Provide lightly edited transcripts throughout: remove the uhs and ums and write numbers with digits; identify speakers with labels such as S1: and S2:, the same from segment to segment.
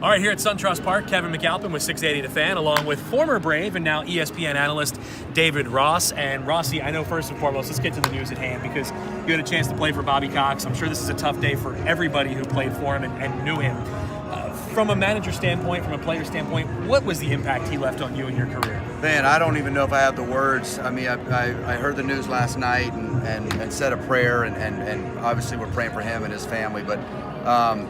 S1: All right, here at SunTrust Park, Kevin McAlpin with 680 The Fan, along with former Brave and now ESPN analyst David Ross. And Rossi, I know first and foremost, let's get to the news at hand because you had a chance to play for Bobby Cox. I'm sure this is a tough day for everybody who played for him and knew him. From a manager standpoint, from a player standpoint, what was the impact he left on you in your career?
S2: Man, I don't even know if I have the words. I mean, I heard the news last night and said a prayer, and obviously we're praying for him and his family. But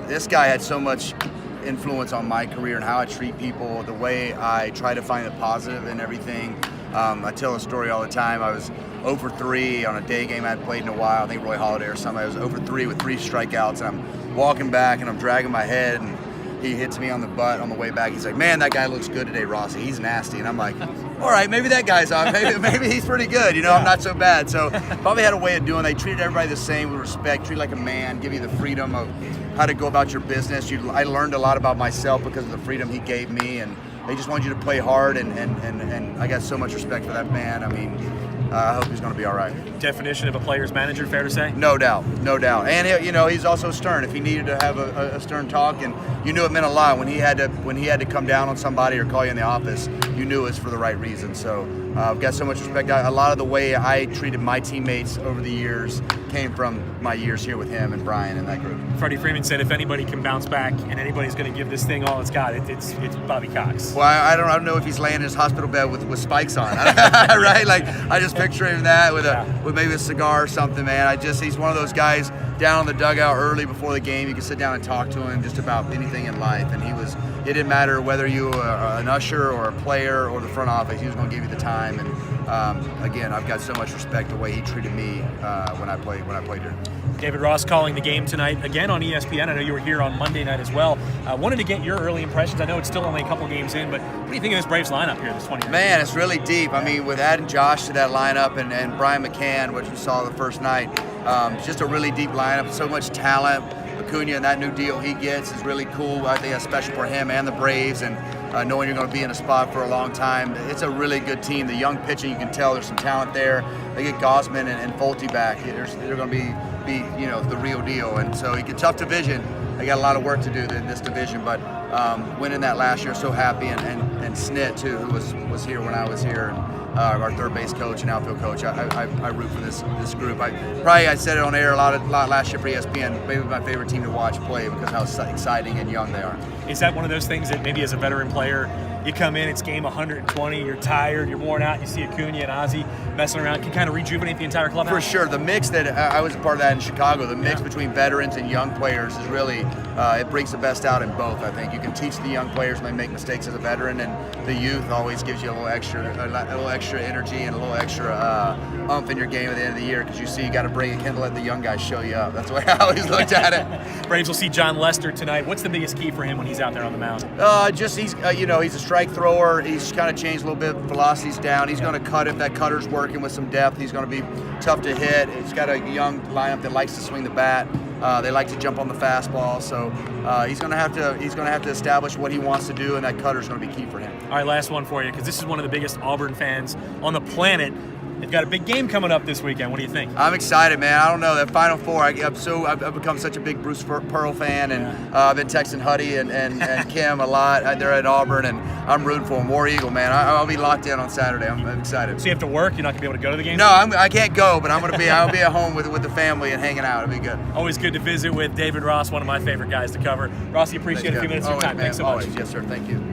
S2: this guy had so much influence on my career and how I treat people, the way I try to find the positive in everything. I tell a story all the time. I was 0 for 3 on a day game I hadn't played in a while. I think Roy Halladay or something. I was 0 for 3 with 3 strikeouts, and I'm walking back and I'm dragging my head, and he hits me on the butt on the way back. He's like, "Man, that guy looks good today, Rossi. He's nasty." And I'm like, all right, maybe that guy's on. Maybe he's pretty good. You know, I'm not so bad. So probably had a way of doing. They treated everybody the same with respect, treat like a man, give you the freedom of how to go about your business. I learned a lot about myself because of the freedom he gave me, and they just wanted you to play hard, and I got so much respect for that man. I mean, I hope he's going to be all right.
S1: Definition of a player's manager, fair to say?
S2: No doubt, no doubt. And he's also stern. If he needed to have a stern talk, and you knew it meant a lot when he had to come down on somebody or call you in the office, you knew it was for the right reason. So I've got so much respect. A lot of the way I treated my teammates over the years came from my years here with him and Brian and that group.
S1: Freddie Freeman said if anybody can bounce back and anybody's going to give this thing all it's got, it's Bobby Cox.
S2: Well, I don't know if he's laying in his hospital bed with spikes on, right? Like I just picture him that with maybe a cigar or something, man. He's one of those guys down in the dugout early before the game. You can sit down and talk to him just about anything in life, and it didn't matter whether you were an usher or a player or the front office. He was going to give you the time, and again, I've got so much respect the way he treated me when I played here.
S1: David Ross calling the game tonight again on ESPN. I know you were here on Monday night as well. I wanted to get your early impressions. I know it's still only a couple games in, but what do you think of this Braves lineup here this 20 years?
S2: Man, it's really deep. I mean, with adding Josh to that lineup and Brian McCann, which we saw the first night, it's just a really deep lineup. So much talent. Acuna and that new deal he gets is really cool. I think that's special for him and the Braves, and knowing you're going to be in a spot for a long time. It's a really good team. The young pitching, you can tell there's some talent there. They get Gosman and Fulte back. They're going to be the real deal. And so it's a tough division. They got a lot of work to do in this division, but winning that last year, so happy. And Snit too, who was here when I was here. And, our third base coach and outfield coach. I root for this group. I said it on air a lot last year for ESPN. Maybe my favorite team to watch play because how exciting and young they are.
S1: Is that one of those things that maybe as a veteran player, you come in, it's game 120, you're tired, you're worn out, you see Acuna and Ozzie messing around, can kind of rejuvenate the entire clubhouse?
S2: For sure. The mix that I was a part of that in Chicago, the mix between veterans and young players is really, it brings the best out in both, I think. You can teach the young players when they make mistakes as a veteran, and the youth always gives you a little extra energy and a little extra umph in your game at the end of the year because you got to bring it, let the young guys show you up. That's the way I always looked at it.
S1: Braves will see John Lester tonight. What's the biggest key for him when he's out there on the mound?
S2: He's a strike thrower. He's kind of changed a little bit. Velocity's down. He's going to cut if that cutter's working with some depth. He's going to be tough to hit. He's got a young lineup that likes to swing the bat. They like to jump on the fastball. So he's going to have to establish what he wants to do, and that cutter's going to be key for him.
S1: All right, last one for you, because this is one of the biggest Auburn fans on the planet. They've got a big game coming up this weekend. What do you think?
S2: I'm excited, man. I don't know, that Final Four. I've become such a big Bruce Pearl fan, and I've been texting Huddy and Kim a lot. They're at Auburn, and I'm rooting for them. War Eagle, man. I'll be locked in on Saturday. I'm excited.
S1: So you have to work? You're not gonna be able to go to the game?
S2: No, I can't go, but I'll be at home with the family and hanging out. It'll be good.
S1: Always good to visit with David Ross, one of my favorite guys to cover. Rossi, appreciate a few minutes of your time.
S2: Man.
S1: Thanks so much.
S2: Always. Yes, sir. Thank you.